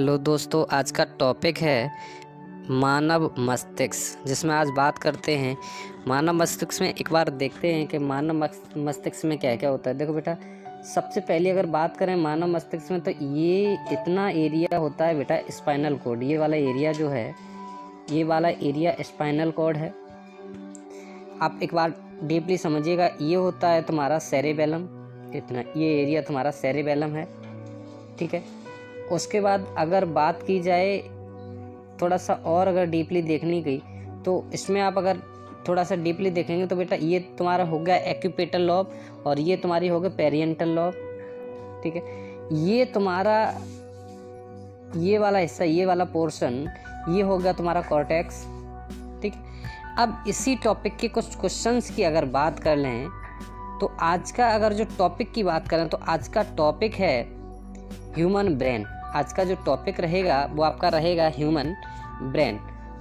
Hello दोस्तों, आज का टॉपिक है मानव मस्तिष्क, जिसमें आज बात करते हैं मानव मस्तिष्क में। एक बार देखते हैं कि मानव मस्तिष्क में क्या क्या होता है। देखो बेटा, सबसे पहले अगर बात करें मानव मस्तिष्क में, तो ये इतना एरिया होता है बेटा स्पाइनल कॉर्ड। ये वाला एरिया जो है, ये वाला एरिया स्पाइनल कॉर्ड है। आप एक बार डीपली समझिएगा, ये होता है तुम्हारा सेरेबेलम। इतना ये एरिया तुम्हारा सेरेबेलम है, ठीक है। उसके बाद अगर बात की जाए थोड़ा सा और अगर डीपली देखनी गई, तो इसमें आप अगर थोड़ा सा डीपली देखेंगे तो बेटा ये तुम्हारा हो गया एक्यूपेटल लॉब और ये तुम्हारी हो गया पेरिएंटल लॉब, ठीक है। ये तुम्हारा ये वाला हिस्सा, ये वाला पोर्शन, ये हो गया तुम्हारा कॉर्टेक्स, ठीक है। अब इसी टॉपिक के कुछ क्वेश्चंस की अगर बात कर लें, तो आज का अगर जो टॉपिक की बात करें, तो आज का टॉपिक है ह्यूमन ब्रेन। आज का जो टॉपिक रहेगा वो आपका रहेगा ह्यूमन ब्रेन।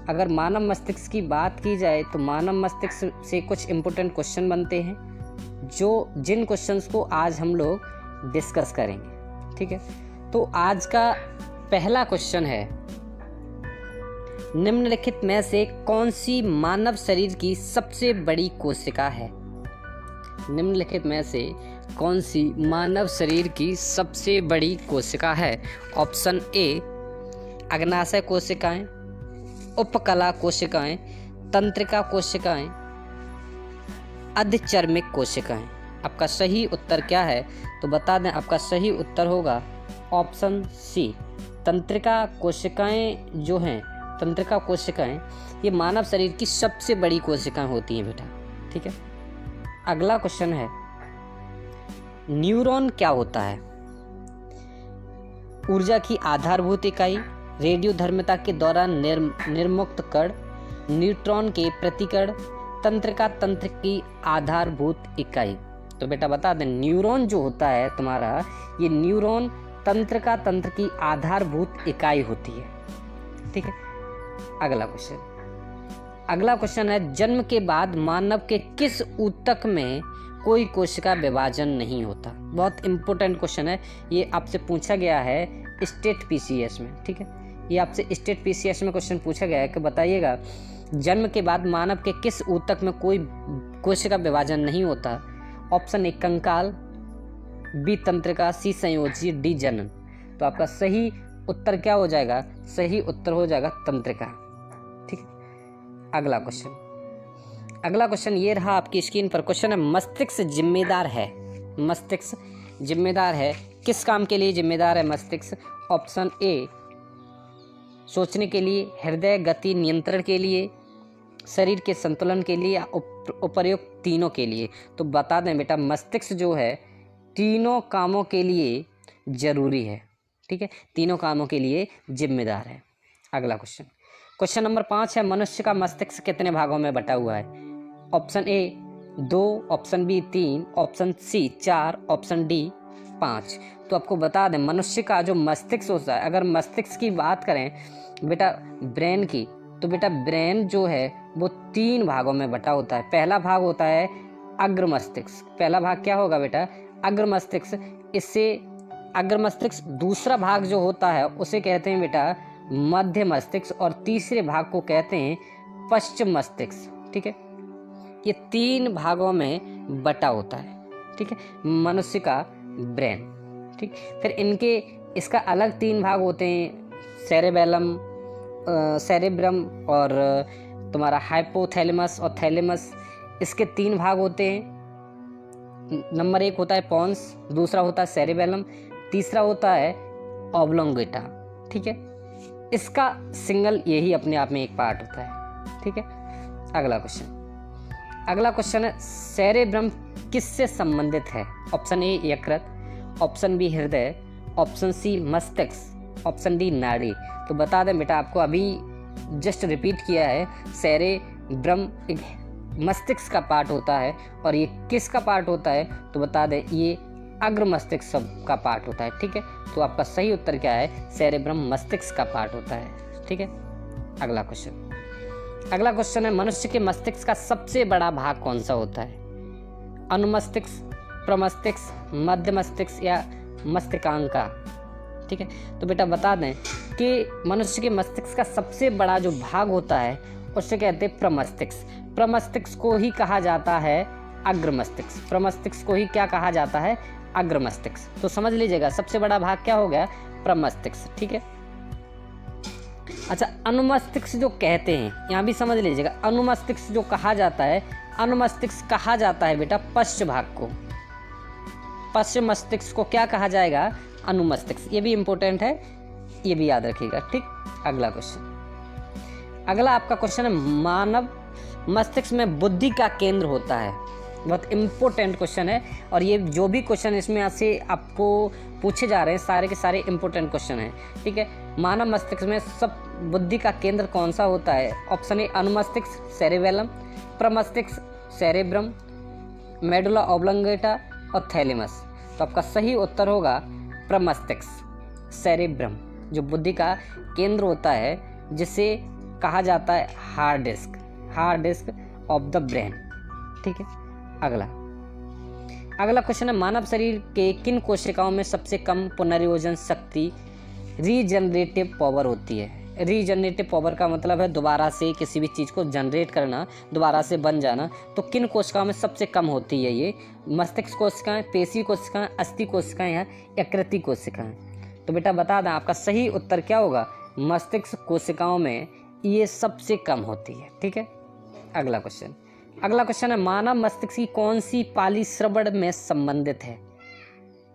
अगर मानव मस्तिष्क की बात की जाए, तो मानव मस्तिष्क से कुछ इम्पोर्टेंट क्वेश्चन बनते हैं, जिन क्वेश्चंस को आज हम लोग डिस्कस करेंगे, ठीक है। तो आज का पहला क्वेश्चन है, निम्नलिखित में से कौन सी मानव शरीर की सबसे बड़ी कोशिका है? निम्नलिखित में से कौन सी मानव शरीर की सबसे बड़ी कोशिका है? ऑप्शन ए अग्नाशय कोशिकाएं, उपकला कोशिकाएं, तंत्रिका कोशिकाएं, अधिचर्मिक कोशिकाएं। आपका सही उत्तर क्या है? तो बता दें, आपका सही उत्तर होगा ऑप्शन सी, तंत्रिका कोशिकाएं। जो हैं तंत्रिका कोशिकाएं, ये मानव शरीर की सबसे बड़ी कोशिकाएं होती हैं बेटा, ठीक है। अगला क्वेश्चन है, न्यूरॉन क्या होता है? ऊर्जा की आधारभूत इकाई, रेडियोधर्मिता के दौरान निर्मुक्त कण, न्यूट्रॉन के प्रतिकण, तंत्रिका तंत्र की आधारभूत इकाई। तो बेटा बता दें, न्यूरॉन जो होता है तुम्हारा, ये न्यूरॉन तंत्रिका तंत्र की आधारभूत इकाई होती है, ठीक है। अगला क्वेश्चन है, जन्म के बाद मानव के किस ऊतक में कोई कोशिका विभाजन नहीं होता? बहुत इंपॉर्टेंट क्वेश्चन है, ये आपसे पूछा गया है स्टेट पीसीएस में, ठीक है। ये आपसे स्टेट पीसीएस में क्वेश्चन पूछा गया है कि बताइएगा, जन्म के बाद मानव के किस ऊतक में कोई कोशिका विभाजन नहीं होता? ऑप्शन ए कंकाल, बी तंत्रिका, सी संयोजी, डी जनन। तो आपका सही उत्तर क्या हो जाएगा? सही उत्तर हो जाएगा तंत्रिका, ठीक है। अगला क्वेश्चन ये रहा आपकी स्क्रीन पर। क्वेश्चन है, मस्तिष्क जिम्मेदार है किस काम के लिए जिम्मेदार है मस्तिष्क? ऑप्शन ए सोचने के लिए, हृदय गति नियंत्रण के लिए, शरीर के संतुलन के लिए, या उपर्युक्त तीनों के लिए। तो बता दें बेटा, मस्तिष्क जो है तीनों कामों के लिए जरूरी है, ठीक है, तीनों कामों के लिए जिम्मेदार है। अगला क्वेश्चन नंबर 5 है, मनुष्य का मस्तिष्क कितने भागों में बटा हुआ है? Option A 2, option B 3, option C 4, option D 5। तो आपको बता दें, मनुष्य का जो मस्तिष्क होता है, अगर मस्तिष्क की बात करें बेटा ब्रेन की, तो बेटा ब्रेन जो है वो 3 भागों में बटा होता है। पहला भाग होता है अग्र मस्तिष्क। पहला भाग क्या होगा बेटा? अग्र मस्तिष्क। इससे अग्र मस्तिष्क। दूसरा भाग जो होता है उसे कहते हैं बेटा मध्य मस्तिष्क, और तीसरे भाग को कहते हैं पश्चिम मस्तिष्क, ठीक है। ये 3 भागों में बटा होता है, ठीक है, मनुष्य का ब्रेन, ठीक। फिर इसका अलग 3 भाग होते हैं, सेरेबेलम, सेरेब्रम और तुम्हारा हाइपोथैलेमस और थैलेमस। इसके 3 भाग होते हैं। नंबर 1 होता है पोन्स, दूसरा होता है सेरेबेलम, तीसरा होता है ऑब्लोंगेटा, ठीक है। इसका सिंगल यही अपने आप में एक पार्ट होता है, ठीक है। अगला क्वेश्चन है, सेरेब्रम किससे संबंधित है? ऑप्शन ए यकृत, ऑप्शन बी हृदय, ऑप्शन सी मस्तिष्क, ऑप्शन डी नाड़ी। तो बता दें बेटा, आपको अभी जस्ट रिपीट किया है, सेरेब्रम एक मस्तिष्क का पार्ट होता है, और ये किसका पार्ट होता है? तो बता दें, ये अग्र मस्तिष्क का पार्ट होता है, ठीक है। तो आपका सही उत्तर क्या है? सेरेब्रम मस्तिष्क का पार्ट होता है, ठीक है। अगला क्वेश्चन है, मनुष्य के मस्तिष्क का सबसे बड़ा भाग कौन सा होता है? अनुमस्तिष्क, प्रमस्तिष्क, मध्य मस्तिष्क या मस्तिष्कांका? ठीक है। तो बेटा बता दें, मनुष्य के मस्तिष्क का सबसे बड़ा जो भाग होता है उसे कहते हैं प्रमस्तिष्क। प्रमस्तिष्क को ही कहा जाता है अग्र मस्तिष्क। प्रमस्तिष्क को ही क्या कहा जाता है? अग्र मस्तिष्क। तो समझ लीजिएगा सबसे बड़ा भाग क्या हो गया? प्रमस्तिष्क। ठीक है। अच्छा, अनुमस्तिष्क जो कहते हैं, यहाँ भी समझ लीजिएगा, अनुमस्तिष्क जो कहा जाता है, अनुमस्तिष्क कहा जाता है बेटा पश्च भाग को। पश्च मस्तिष्क को क्या कहा जाएगा? अनुमस्तिष्क। ये भी इंपॉर्टेंट है, ये भी याद रखिएगा। ठीक, अगला क्वेश्चन। अगला आपका क्वेश्चन है, मानव मस्तिष्क में बुद्धि का केंद्र होता है। बहुत इंपॉर्टेंट क्वेश्चन है, और ये जो भी क्वेश्चन इसमें से आपको पूछे जा रहे हैं सारे के सारे इंपॉर्टेंट क्वेश्चन हैं। ठीक है। मानव मस्तिष्क में सब बुद्धि का केंद्र कौन सा होता है? ऑप्शन ए अनुमस्तिष्क सेरेबेलम, प्रमस्तिष्क सेरेब्रम, मेडुला ऑब्लंगेटा और थैलेमस। तो आपका सही उत्तर होगा प्रमस्तिष्क सेरेब्रम, जो बुद्धि का केंद्र होता है, जिसे कहा जाता है hard disk of the brain. ठीक है। अगला क्वेश्चन है, मानव शरीर के किन कोशिकाओं में सबसे कम पुनर्योजन शक्ति रीजनरेटिव पावर होती है? रीजनरेटिव पावर का मतलब है दोबारा से किसी भी चीज़ को जनरेट करना, दोबारा से बन जाना। तो किन कोशिकाओं में सबसे कम होती है ये? मस्तिष्क कोशिकाएं, पेशी कोशिकाएं, अस्थि कोशिकाएं या यकृति कोशिकाएं? तो बेटा बता दें, आपका सही उत्तर क्या होगा? मस्तिष्क कोशिकाओं में ये सबसे कम होती है। ठीक है। अगला क्वेश्चन है, मानव मस्तिष्क की कौन सी पाली श्रवण में संबंधित है?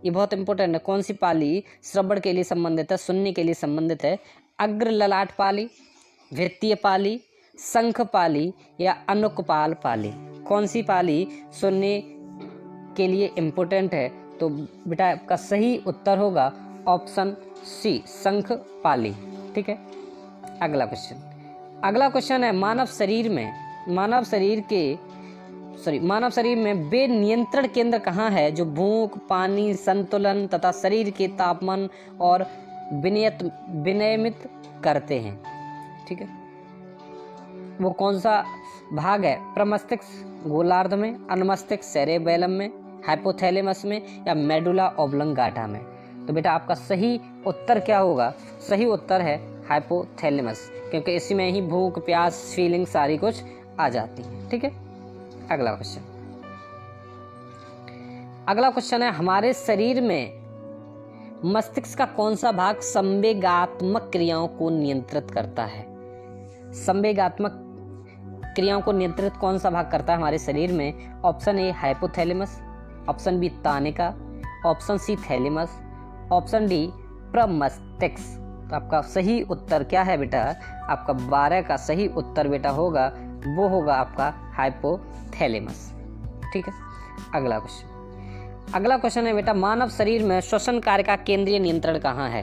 ये बहुत इंपॉर्टेंट है। कौन सी पाली श्रवण के लिए संबंधित है, सुनने के लिए संबंधित है? अग्र ललाट पाली, वृत्तीय पाली, शंख पाली या अनुकपाल पाली? कौन सी पाली सुनने के लिए इंपॉर्टेंट है? तो बेटा आपका सही उत्तर होगा ऑप्शन सी, शंख पाली। ठीक है। अगला क्वेश्चन है, मानव शरीर में वे नियंत्रण केंद्र कहाँ है जो भूख, पानी, संतुलन तथा शरीर के तापमान और विनियमित करते हैं? ठीक है। वो कौन सा भाग है? प्रमस्तिष्क गोलार्ध में, अनुमस्तिष्क सेरेबेलम में, हाइपोथैलेमस में या मेडुला ऑब्लंगाटा में? तो बेटा आपका सही उत्तर क्या होगा? सही उत्तर है हाइपोथैलेमस, क्योंकि इसी में ही भूख, प्यास, फीलिंग सारी कुछ आ जाती है। ठीक है। अगला क्वेश्चन है, हमारे शरीर में मस्तिष्क का कौन सा भाग संवेगात्मक क्रियाओं को नियंत्रित करता है? संवेगात्मक क्रियाओं को नियंत्रित कौन सा भाग करता है हमारे शरीर में? Option A hypothalamus, option B तानिका, option C thalamus, option D प्रमस्तिष्क। तो आपका सही उत्तर क्या है बेटा? आपका 12 का सही उत्तर बेटा होगा, वो होगा आपका हाइपोथैलेमस। ठीक है। अगला क्वेश्चन है बेटा, मानव शरीर में श्वसन कार्य का केंद्रीय नियंत्रण कहाँ है?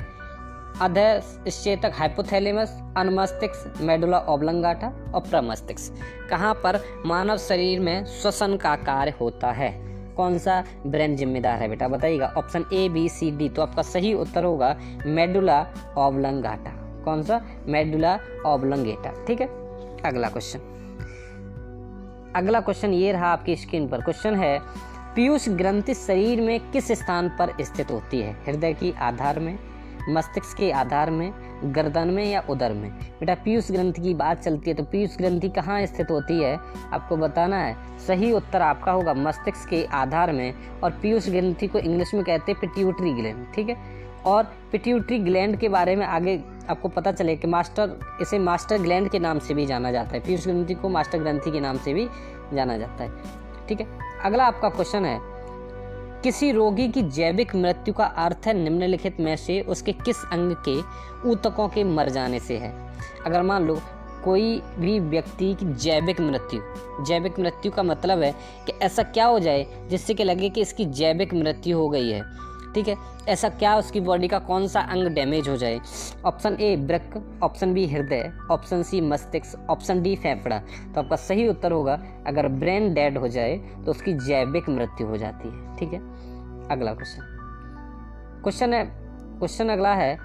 अधःश्चेतक हाइपोथैलेमस, अनुमस्तिष्क, मेडुला ऑब्लंगाटा और प्रमस्तिष्क। कहाँ पर मानव शरीर में श्वसन का कार्य होता है? कौन सा ब्रेन जिम्मेदार है बेटा? बताइएगा। Option A, B, C, D. तो आपका सही उत्तर होगा मेडुला ऑब्लंगाटा। कौन सा? Medulla oblongata. ठीक है। अगला क्वेश्चन ये रहा आपकी स्क्रीन पर। क्वेश्चन है, पीयूष ग्रंथि शरीर में किस स्थान पर स्थित होती है? हृदय की आधार में, मस्तिष्क के आधार में, गर्दन में या उदर में? बेटा पीयूष ग्रंथि की बात चलती है तो पीयूष ग्रंथि कहाँ स्थित होती है आपको बताना है। सही उत्तर आपका होगा मस्तिष्क के आधार में, और पीयूष ग्रंथि को इंग्लिश में कहते हैं पिट्यूटरी ग्लैंड। ठीक है। और पिट्यूटरी ग्लैंड के बारे में आगे आपको पता चले कि इसे मास्टर ग्लैंड के नाम से भी जाना जाता है। पीयूष ग्रंथि को मास्टर ग्रंथि के नाम से भी जाना जाता है। ठीक है। अगला आपका क्वेश्चन है, किसी रोगी की जैविक मृत्यु का अर्थ है निम्नलिखित में से उसके किस अंग के ऊतकों के मर जाने से है? अगर मान लो कोई भी व्यक्ति की जैविक मृत्यु का मतलब है कि ऐसा क्या हो जाए जिससे कि लगे कि इसकी जैविक मृत्यु हो गई है। ठीक है। ऐसा क्या उसकी बॉडी का कौन सा अंग डैमेज हो जाए? ऑप्शन ए वृक्क, ऑप्शन बी हृदय, ऑप्शन सी मस्तिष्क, ऑप्शन डी फेफड़ा। तो आपका सही उत्तर होगा, अगर ब्रेन डेड हो जाए तो उसकी जैविक मृत्यु हो जाती है। ठीक है। अगला क्वेश्चन अगला है,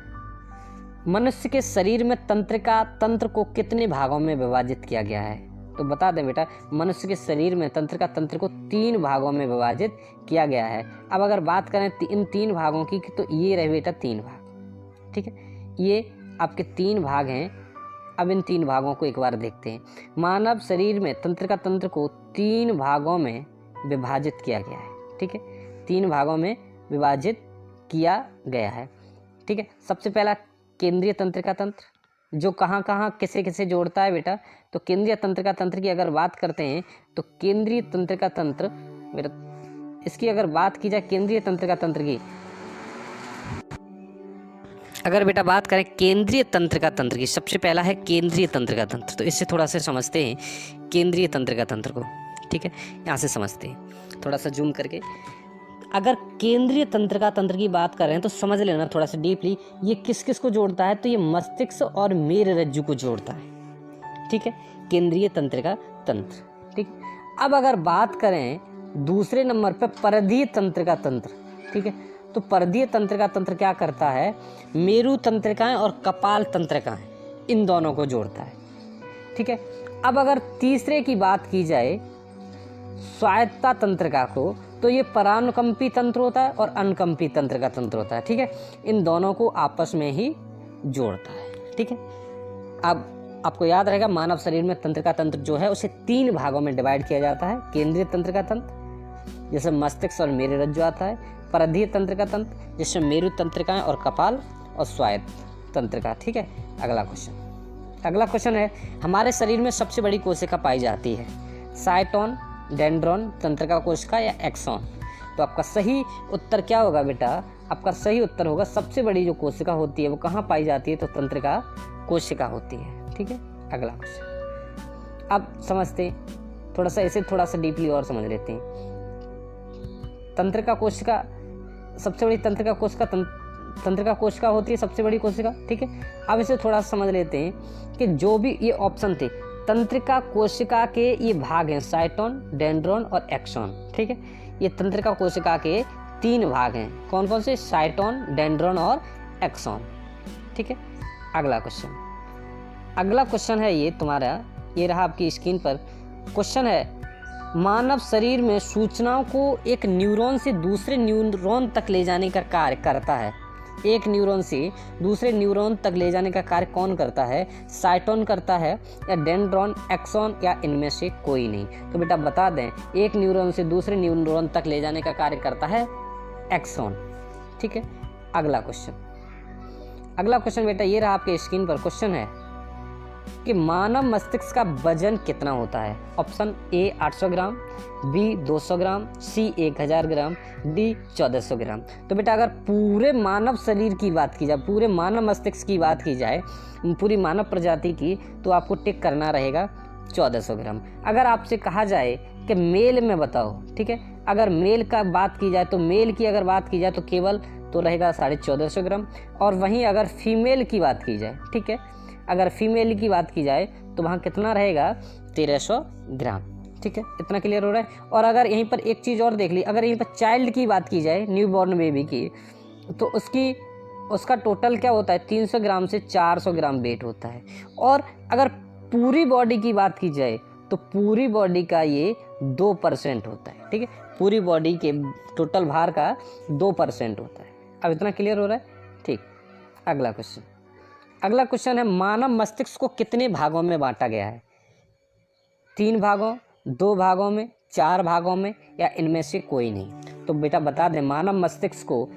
मनुष्य के शरीर में तंत्र को कितने भागों में विभाजित किया गया है? तो बता दें बेटा, मनुष्य के शरीर में तंत्र को 3 भागों में विभाजित किया गया है। अब अगर बात करें इन 3 भागों की तो ये रहे बेटा 3 भाग। ठीक है। ये आपके 3 भाग हैं। अब इन 3 भागों को एक बार देखते हैं। मानव शरीर में तंत्रिका तंत्र को 3 भागों में विभाजित किया गया है। ठीक है, 3 भागों में विभाजित किया गया है। ठीक है, सबसे पहला केंद्रीय तंत्रिका तंत्र, जो कहाँ कहाँ किसे किसे जोड़ता है बेटा। तो केंद्रीय तंत्रिका तंत्र की अगर बात करते हैं तो केंद्रीय तंत्रिका तंत्र बेटा, इसकी अगर बात की जाए केंद्रीय तंत्रिका तंत्र की, अगर बेटा बात करें केंद्रीय तंत्रिका तंत्र की, सबसे पहला है केंद्रीय तंत्रिका तंत्र। तो इससे थोड़ा सा समझते हैं केंद्रीय तंत्रिका तंत्र को। ठीक है, यहाँ से समझते हैं थोड़ा सा जूम करके। अगर केंद्रीय तंत्रिका तंत्र की बात कर रहे हैं तो समझ लेना थोड़ा सा डीपली, ये किस किस को जोड़ता है। तो ये मस्तिष्क और मेरुरज्जु को जोड़ता है। ठीक है, केंद्रीय तंत्रिका तंत्र। ठीक, अब अगर बात करें दूसरे नंबर पर परिधीय तंत्रिका तंत्र। ठीक है, तो परिधीय तंत्रिका तंत्र क्या करता है, मेरु तंत्रिकाएं और कपाल तंत्रिकाएं, इन दोनों को जोड़ता है। ठीक है, अब अगर तीसरे की बात की जाए स्वायत्ता तंत्रिका को, तो ये परानुकंपी तंत्र होता है और अनुकंपी तंत्रिका तंत्र होता है। ठीक है, इन दोनों को आपस में ही जोड़ता है। ठीक है, अब आपको याद रहेगा मानव शरीर में तंत्रिका तंत्र जो है उसे 3 भागों में डिवाइड किया जाता है। केंद्रीय तंत्रिका तंत्र जैसे मस्तिष्क और मेरुरज्जु आता है, परिधीय तंत्रिका तंत्र जिसमें मेरु तंत्रिकाएं और कपाल, और स्वायत्त तंत्रिका। ठीक है, अगला क्वेश्चन है, हमारे शरीर में सबसे बड़ी कोशिका पाई जाती है, साइटोन, डेंड्रॉन, तंत्रिका कोशिका या एक्सॉन। तो आपका सही उत्तर क्या होगा बेटा, आपका सही उत्तर होगा सबसे बड़ी जो कोशिका होती है वो कहाँ पाई जाती है, तो तंत्रिका कोशिका होती है। ठीक है, अगला क्वेश्चन अब समझते हैं थोड़ा सा, इसे थोड़ा सा डीपली और समझ लेते हैं। तंत्रिका कोशिका, सबसे बड़ी तंत्रिका कोशिका होती है सबसे बड़ी कोशिका। ठीक है, अब इसे थोड़ा सा समझ लेते हैं कि जो भी ये ऑप्शन थे तंत्रिका कोशिका के ये भाग हैं, साइटोन, डेंड्रॉन और एक्सॉन। ठीक है, ये तंत्रिका कोशिका के 3 भाग हैं। कौन कौन से, साइटोन, डेंड्रॉन और एक्सॉन। ठीक है, अगला क्वेश्चन है ये तुम्हारा, ये रहा आपकी स्क्रीन पर। क्वेश्चन है, मानव शरीर में सूचनाओं को एक न्यूरॉन से दूसरे न्यूरॉन तक ले जाने का कार्य करता है। एक न्यूरॉन से दूसरे न्यूरॉन तक ले जाने का कार्य कौन करता है, साइटोन करता है या डेंड्रॉन, एक्सॉन या इनमें से कोई नहीं। तो बेटा बता दें, एक न्यूरॉन से दूसरे न्यूरॉन तक ले जाने का कार्य करता है एक्सॉन। ठीक है, अगला क्वेश्चन बेटा ये रहा आपके स्क्रीन पर। क्वेश्चन है कि मानव मस्तिष्क का वजन कितना होता है। Option A 800 gram, B 200 gram, C 1000 gram, D 1400 gram. तो बेटा अगर पूरे मानव शरीर की बात की जाए, पूरे मानव मस्तिष्क की बात की जाए, पूरी मानव प्रजाति की, तो आपको टिक करना रहेगा 1400 ग्राम। अगर आपसे कहा जाए कि मेल में बताओ, ठीक है, अगर मेल का बात की जाए तो मेल की अगर बात की जाए तो केवल तो रहेगा 1450 ग्राम। और वहीं अगर फीमेल की बात की जाए, ठीक है, अगर फीमेल की बात की जाए तो वहाँ कितना रहेगा, 1300 ग्राम। ठीक है, इतना क्लियर हो रहा है। और अगर यहीं पर एक चीज़ और देख ली, अगर यहीं पर चाइल्ड की बात की जाए, न्यू बॉर्न बेबी की, तो उसका टोटल क्या होता है, 300 ग्राम से 400 ग्राम वेट होता है। और अगर पूरी बॉडी की बात की जाए तो पूरी बॉडी का ये 2% होता है। ठीक है, पूरी बॉडी के टोटल भार का 2% होता है। अब इतना क्लियर हो रहा है। ठीक, अगला क्वेश्चन है, मानव मस्तिष्क को कितने भागों में बांटा गया है। 3 भागों, 2 भागों में, 4 भागों में या इनमें से कोई नहीं। तो बेटा बता दें, मानव मस्तिष्क को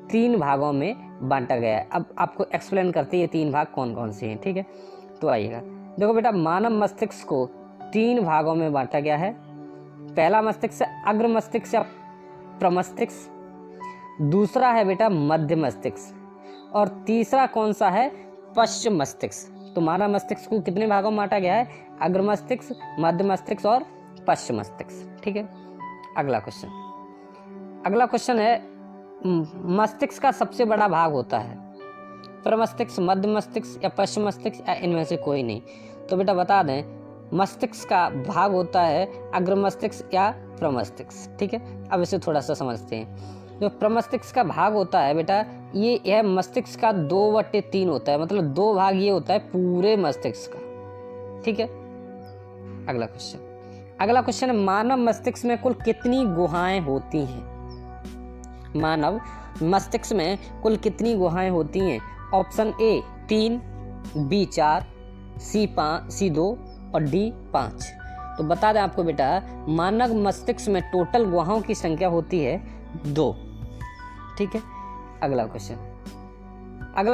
3 भागों में बांटा गया है। अब आपको एक्सप्लेन करते हैं ये 3 भाग कौन कौन से हैं। ठीक है, तो आइएगा, देखो बेटा, मानव मस्तिष्क को 3 भागों में बांटा गया है। पहला मस्तिष्क अग्र मस्तिष्क या प्रमस्तिष्क, दूसरा है बेटा मध्य मस्तिष्क, और तीसरा कौन सा है, पश्चिम मस्तिष्क। तो मानव मस्तिष्क को कितने भागों में बांटा गया है, अग्र मस्तिष्क, मध्य मस्तिष्क और पश्चिम मस्तिष्क। ठीक है, अगला क्वेश्चन है, मस्तिष्क का सबसे बड़ा भाग होता है प्रमस्तिष्क, मध्य मस्तिष्क या पश्चिम मस्तिष्क या इनमें से कोई नहीं। तो बेटा बता दें, मस्तिष्क का भाग होता है अग्र मस्तिष्क या प्रमस्तिष्क। ठीक है, अब इसे थोड़ा सा समझते हैं। जो प्रमस्तिष्क का भाग होता है बेटा, यह मस्तिष्क का 2/3 होता है, मतलब 2 भाग ये होता है पूरे मस्तिष्क का। ठीक है, अगला क्वेश्चन है, मानव मस्तिष्क में कुल कितनी गुहाएं होती हैं। मानव मस्तिष्क में कुल कितनी गुहाएं होती हैं। ऑप्शन ए 3, बी 4, सी 2 और डी 5। तो बता दें आपको बेटा, मानव मस्तिष्क में टोटल गुहाओं की संख्या होती है 2। ठीक है, अगला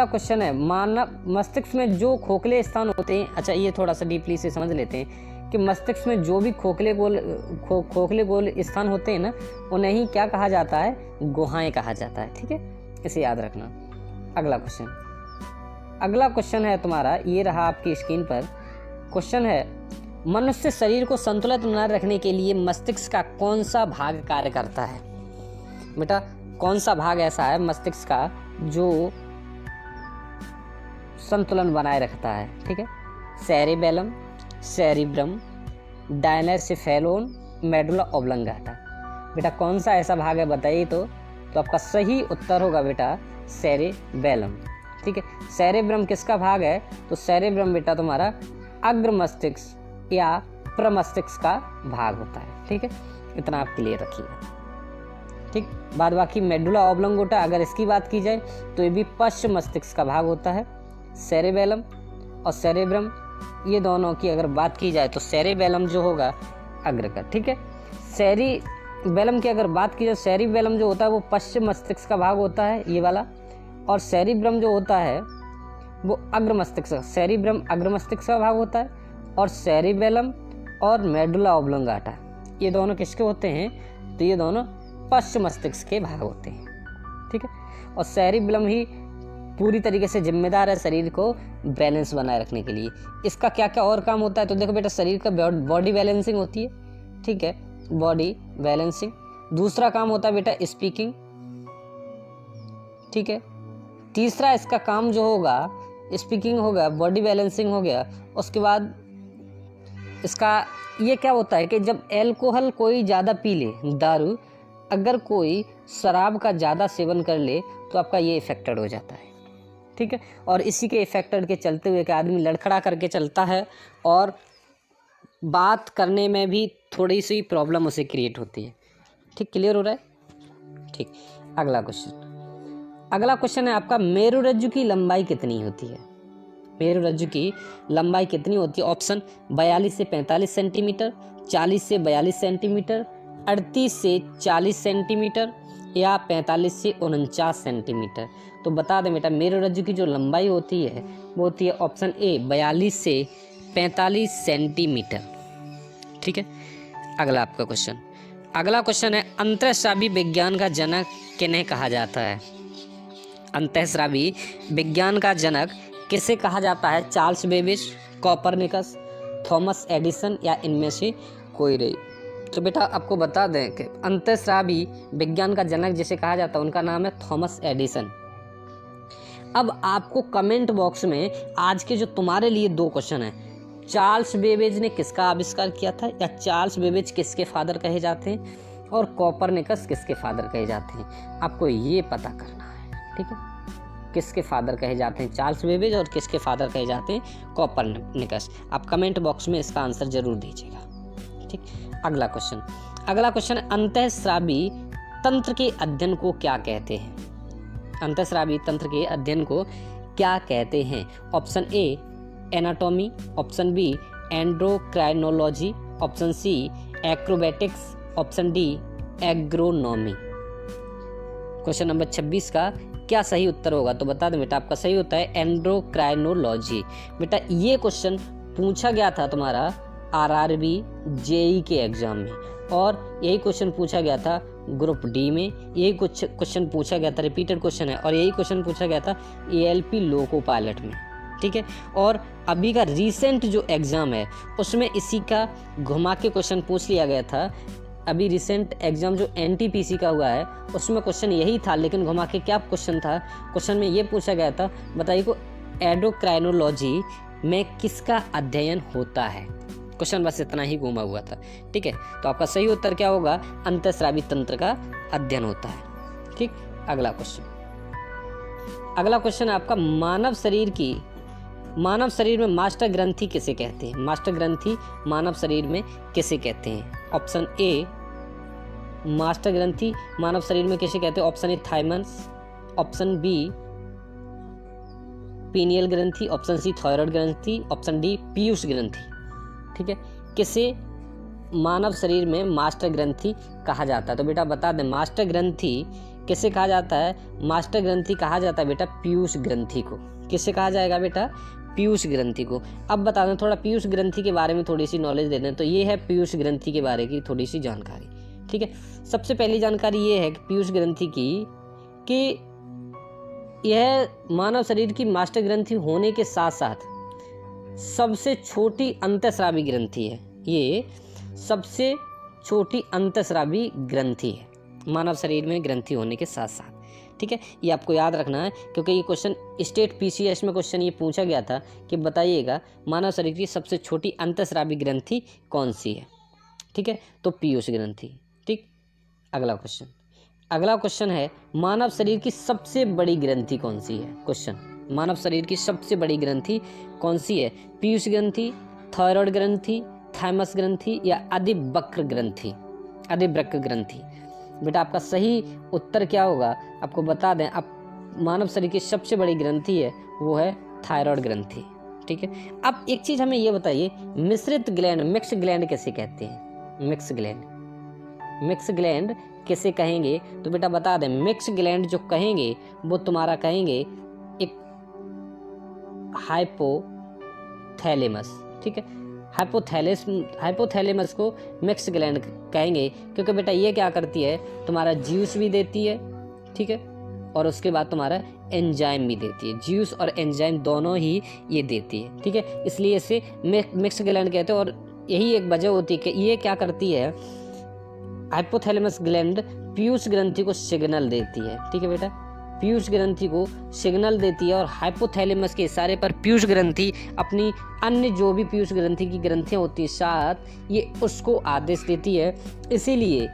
क्वेश्चन है मानव मस्तिष्क में जो खोखले स्थान होते हैं। अच्छा, ये थोड़ा सा डीपली से समझ लेते हैं कि मस्तिष्क में जो भी खोखले गोल स्थान होते हैं ना, उन्हें ही क्या कहा जाता है? गुहाएं कहा जाता है। ठीक है, इसे याद रखना। अगला क्वेश्चन है तुम्हारा, ये रहा आपकी स्क्रीन पर। क्वेश्चन है, मनुष्य शरीर को संतुलित बनाए रखने के लिए मस्तिष्क का कौन सा भाग कार्य करता है? बेटा, कौन सा भाग ऐसा है मस्तिष्क का जो संतुलन बनाए रखता है? ठीक है, सेरिबेलम, सेरिब्रम, डायनेसिफेलोन, मेडुला ऑब्लंगाटा। बेटा, कौन सा ऐसा भाग है बताइए तो आपका सही उत्तर होगा बेटा सेरिबेलम। ठीक है, सेरिब्रम किसका भाग है? तो सेरिब्रम बेटा तुम्हारा अग्र मस्तिष्क या प्रमस्तिष्क का भाग होता है। ठीक है, इतना आप क्लियर रखिएगा। ठीक, बाद बाकी मेडुला ऑब्लंगोटा अगर इसकी बात की जाए तो ये भी पश्चिम मस्तिष्क का भाग होता है। सेरिबेलम और सेरिब्रम, ये दोनों की अगर बात की जाए तो सेरिबेलम जो होगा अग्र का। ठीक है, सेरिबेलम की अगर बात की जाए, सेरिबेलम जो होता है वो पश्चिम मस्तिष्क का भाग होता है, ये वाला, और सेरिब्रम जो होता है वो अग्र मस्तिष्क, सेरिब्रम अग्र मस्तिष्क का भाग होता है, और सेरिबेलम और मेडुला ऑब्लंगाटा ये दोनों किसके होते हैं? तो ये दोनों पश्चिम मस्तिष्क के भाग होते हैं। ठीक है, और सेरिबेलम ही पूरी तरीके से जिम्मेदार है शरीर को बैलेंस बनाए रखने के लिए। इसका क्या क्या और काम होता है? तो देखो बेटा, शरीर का बॉडी बैलेंसिंग होती है। ठीक है, बॉडी बैलेंसिंग। दूसरा काम होता है बेटा स्पीकिंग। ठीक है, तीसरा इसका काम जो होगा स्पीकिंग होगा, बॉडी बैलेंसिंग हो गया। उसके बाद इसका ये क्या होता है कि जब एल्कोहल कोई ज़्यादा पी ले, दारू, अगर कोई शराब का ज़्यादा सेवन कर ले तो आपका ये इफेक्टेड हो जाता है। ठीक है, और इसी के इफेक्टेड के चलते हुए कि आदमी लड़खड़ा करके चलता है और बात करने में भी थोड़ी सी प्रॉब्लम उसे क्रिएट होती है। ठीक, क्लियर हो रहा है? ठीक, अगला क्वेश्चन है आपका, मेरुरज्जु की लंबाई कितनी होती है? मेरुरज्जु की लंबाई कितनी होती है? ऑप्शन 42 से 45 सेंटीमीटर, 40 से 42 सेंटीमीटर, 38 से 40 सेंटीमीटर या 45 से 49 सेंटीमीटर। तो बता दें बेटा, मेरुरज्जु की जो लंबाई होती है वो होती है ऑप्शन ए 42 से 45 सेंटीमीटर। ठीक है, अगला क्वेश्चन है, अंतःस्रावी विज्ञान का जनक किन्हें कहा जाता है? अंतःस्रावी विज्ञान का जनक किसे कहा जाता है? Charles Babbage, Copernicus, Thomas Edison या इनमें से कोई नहीं। तो बेटा आपको बता दें कि अंतःस्रावी विज्ञान का जनक जिसे कहा जाता है उनका नाम है थॉमस एडिसन। अब आपको कमेंट बॉक्स में आज के जो तुम्हारे लिए 2 क्वेश्चन हैं, चार्ल्स बेबेज ने किसका आविष्कार किया था, या चार्ल्स बेबेज किसके फादर कहे जाते हैं, और कोपरनिकस किसके फादर कहे जाते हैं, आपको ये पता करना है। ठीक है, किसके फादर कहे जाते हैं चार्ल्स बेबेज और किसके फादर कहे जाते हैं कोपरनिकस। आप कमेंट बॉक्स में इसका आंसर जरूर दीजिएगा। ठीक, अगला क्वेश्चन अंतःस्रावी तंत्र के अध्ययन को क्या कहते हैं? अंतःस्रावी तंत्र के अध्ययन को क्या कहते हैं? Option A anatomy, option B endocrinology, option C acrobatics, option D agronomy. Question number 26 का क्या सही उत्तर होगा? तो बता दें बेटा, आपका सही उत्तर है एंडोक्राइनोलॉजी। बेटा ये क्वेश्चन पूछा गया था तुम्हारा आरआरबी जेई के एग्जाम में, और यही क्वेश्चन पूछा गया था ग्रुप डी में, यही कुछ क्वेश्चन पूछा गया था, रिपीटेड क्वेश्चन है, और यही क्वेश्चन पूछा गया था एएलपी लोको पायलट में। ठीक है, और अभी का रीसेंट जो एग्ज़ाम है उसमें इसी का घुमा के क्वेश्चन पूछ लिया गया था। अभी रिसेंट एग्ज़ाम जो एनटीपीसी का हुआ है उसमें क्वेश्चन यही था, लेकिन घुमा के क्या क्वेश्चन था? क्वेश्चन में ये पूछा गया था, बताइए को एंडोक्राइनोलॉजी में किसका अध्ययन होता है? क्वेश्चन बस इतना ही घूमा हुआ था। ठीक है, तो आपका सही उत्तर क्या होगा? अंतःस्रावी तंत्र का अध्ययन होता है। ठीक, अगला क्वेश्चन आपका मानव शरीर में मास्टर ग्रंथि किसे कहते हैं? मास्टर ग्रंथि मानव शरीर में किसे कहते हैं? ऑप्शन ए मास्टर ग्रंथि मानव शरीर में किसे कहते हैं? Option A thymus, option B pineal ग्रंथि, ऑप्शन सी थायराइड ग्रंथि, ऑप्शन डी पीयूष ग्रंथि। ठीक है, किसे मानव शरीर में मास्टर ग्रंथि कहा जाता है? तो बेटा बता दें, मास्टर ग्रंथि किसे कहा जाता है? मास्टर ग्रंथि कहा जाता है बेटा पीयूष ग्रंथि को। किसे कहा जाएगा बेटा? पीयूष ग्रंथि को। अब बता दें थोड़ा पीयूष ग्रंथि के बारे में थोड़ी सी नॉलेज दे दें। तो ये है पीयूष ग्रंथि के बारे की थोड़ी सी जानकारी। ठीक है, सबसे पहली जानकारी ये है कि पीयूष ग्रंथि की कि यह मानव शरीर की मास्टर ग्रंथि होने के साथ साथ सबसे छोटी अंतःस्रावी ग्रंथि है। ये सबसे छोटी अंतःस्रावी ग्रंथि है मानव शरीर में ग्रंथि होने के साथ साथ। ठीक है, ये आपको याद रखना है क्योंकि ये क्वेश्चन स्टेट पीसीएस में क्वेश्चन ये पूछा गया था कि बताइएगा मानव शरीर की सबसे छोटी अंतःस्रावी ग्रंथि कौन सी है। ठीक है, तो पीयूष ग्रंथि। ठीक, अगला क्वेश्चन है मानव शरीर की सबसे बड़ी ग्रंथि कौन सी है? क्वेश्चन, मानव शरीर की सबसे बड़ी ग्रंथि कौन सी है? पीयूष ग्रंथि, थायराइड ग्रंथि, थाइमस ग्रंथि या अधिवक्र ग्रंथि? अधिवक्र ग्रंथि। बेटा आपका सही उत्तर क्या होगा आपको बता दें। अब मानव शरीर की सबसे बड़ी ग्रंथि है वो है थायराइड ग्रंथि। ठीक है, अब एक चीज हमें ये बताइए, मिश्रित ग्लैंड, मिक्स ग्लैंड कैसे कहते हैं? मिक्स ग्लैंड किसे कहेंगे? तो बेटा बता दें, मिक्स ग्लैंड जो कहेंगे वो तुम्हारा कहेंगे एक हाइपोथैलेमस। ठीक है, हाइपोथैलेमस को मिक्स ग्लैंड कहेंगे क्योंकि बेटा ये क्या करती है, तुम्हारा ज्यूस भी देती है। ठीक है, और उसके बाद तुम्हारा एंजाइम भी देती है। ज्यूस और एंजाइम दोनों ही ये देती है। ठीक है, इसलिए इसे मिक्स ग्लैंड कहते हैं। और यही एक वजह होती है कि ये क्या करती है, हाइपोथैलेमस ग्लैंड पीयूष ग्रंथि को सिग्नल देती है। ठीक है बेटा, पीयूष ग्रंथि को सिग्नल देती है और हाइपोथैलेमस के इशारे पर पीयूष ग्रंथि अपनी अन्य जो भी पीयूष ग्रंथि की ग्रंथियां होती है साथ ये उसको आदेश देती है। इसीलिए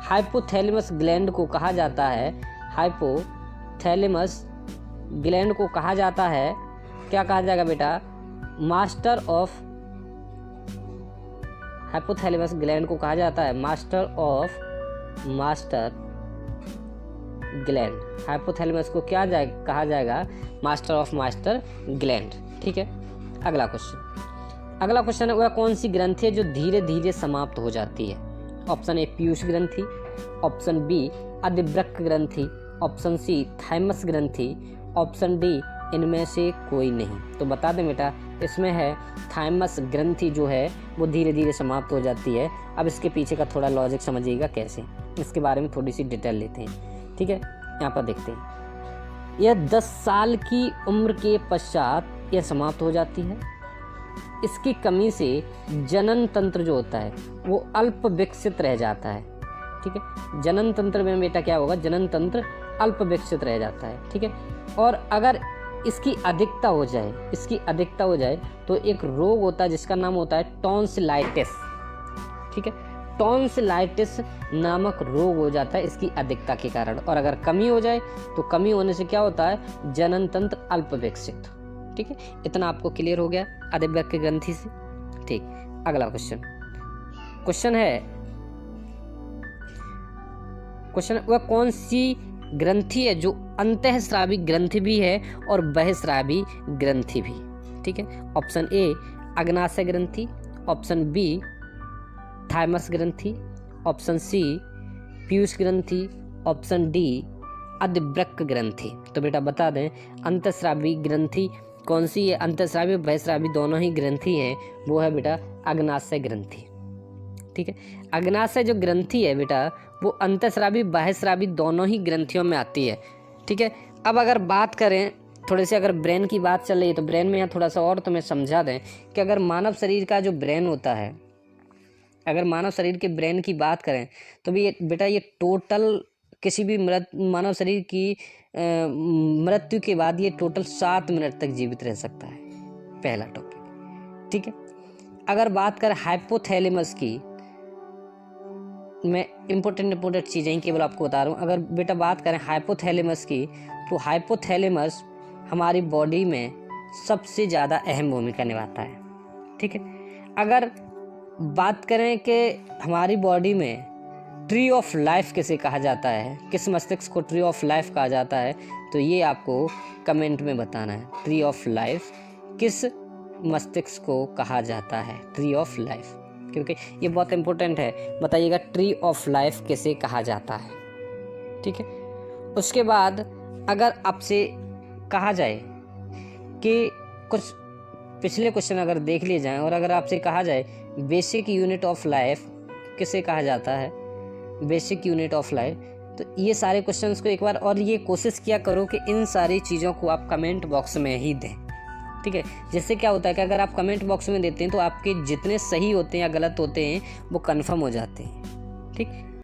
हाइपोथैलेमस ग्लैंड को कहा जाता है, हाइपोथैलेमस ग्लैंड को कहा जाता है, क्या कहा जाएगा बेटा? मास्टर ऑफ, हाइपोथैलेमस ग्लैंड को कहा जाता है मास्टर ग्लैंड। हाइपोथैलेमस को क्या कहा जाएगा? Master of master gland. ठीक है, अगला क्वेश्चन है वह कौन सी ग्रंथि है जो धीरे धीरे समाप्त हो जाती है? ऑप्शन ए पीयूष ग्रंथि, ऑप्शन बी अधिवक्र ग्रंथि, ऑप्शन सी थाइमस ग्रंथि, ऑप्शन डी इनमें से कोई नहीं। तो बता दें बेटा, इसमें है थाइमस ग्रंथि जो है वो धीरे धीरे समाप्त हो जाती है। अब इसके पीछे का थोड़ा लॉजिक समझिएगा कैसे, इसके बारे में थोड़ी सी डिटेल लेते हैं। ठीक है, यहाँ पर देखते हैं, यह 10 साल की उम्र के पश्चात यह समाप्त हो जाती है। इसकी कमी से जनन तंत्र जो होता है वो अल्प विकसित रह जाता है। ठीक है, जनन तंत्र में बेटा क्या होगा? जनन तंत्र अल्प विकसित रह जाता है। ठीक है, और अगर इसकी अधिकता हो जाए तो एक रोग होता है जिसका नाम होता है टॉन्सिलाइटिस। ठीक है, टॉन्सिलाइटिस नामक रोग हो जाता है इसकी अधिकता के कारण। और अगर कमी हो जाए तो कमी होने से क्या होता है? जनन तंत्र अल्प विकसित। ठीक है, इतना आपको क्लियर हो गया अधिवक्र ग्रंथि से। ठीक, अगला क्वेश्चन वह कौन सी ग्रंथि है जो अंतःस्रावी ग्रंथि भी है और बहिस्रावी ग्रंथि भी? ठीक है, ऑप्शन ए अग्नाशय ग्रंथि, ऑप्शन बी थाइमस ग्रंथि, ऑप्शन सी पीयूष ग्रंथि, ऑप्शन डी अधिवक्र ग्रंथि। तो बेटा बता दें अंतःस्रावी ग्रंथि कौन सी है? अंतःस्रावी और बहिस्रावी दोनों ही ग्रंथि हैं, वो है बेटा अग्नाशय ग्रंथि। ठीक है, अग्नाशय जो ग्रंथि है बेटा वो अंतःस्रावी बहिस्रावी दोनों ही ग्रंथियों में आती है। ठीक है, अब अगर बात करें थोड़े से, अगर ब्रेन की बात चल रही है तो ब्रेन में यहाँ थोड़ा सा और तुम्हें समझा दें कि अगर मानव शरीर का जो ब्रेन होता है, अगर मानव शरीर के ब्रेन की बात करें तो भी बेटा ये टोटल किसी भी मानव शरीर की मृत्यु के बाद ये टोटल 7 मिनट तक जीवित रह सकता है, पहला टॉपिक। ठीक है, अगर बात करें हाइपोथैलेमस की, मैं इम्पोर्टेंट चीज़ें केवल आपको बता रहा हूँ। अगर बेटा बात करें हाइपोथैलेमस की तो हाइपोथैलेमस हमारी बॉडी में सबसे ज़्यादा अहम भूमिका निभाता है। ठीक है, अगर बात करें कि हमारी बॉडी में ट्री ऑफ लाइफ किसे कहा जाता है, किस मस्तिष्क को ट्री ऑफ लाइफ कहा जाता है, तो ये आपको कमेंट में बताना है। ट्री ऑफ लाइफ किस मस्तिष्क को कहा जाता है, ट्री ऑफ लाइफ, क्योंकि ये बहुत इंपॉर्टेंट है। बताइएगा ट्री ऑफ लाइफ किसे कहा जाता है, ठीक है। उसके बाद अगर आपसे कहा जाए कि कुछ पिछले क्वेश्चन अगर देख लिए जाएं और अगर आपसे कहा जाए बेसिक यूनिट ऑफ लाइफ किसे कहा जाता है, बेसिक यूनिट ऑफ लाइफ, तो ये सारे क्वेश्चंस को एक बार और ये कोशिश किया करो कि इन सारी चीज़ों को आप कमेंट बॉक्स में ही दें, ठीक है। जिससे क्या होता है कि अगर आप कमेंट बॉक्स में देते हैं तो आपके जितने सही होते हैं या गलत होते हैं वो कन्फर्म हो जाते हैं, ठीक।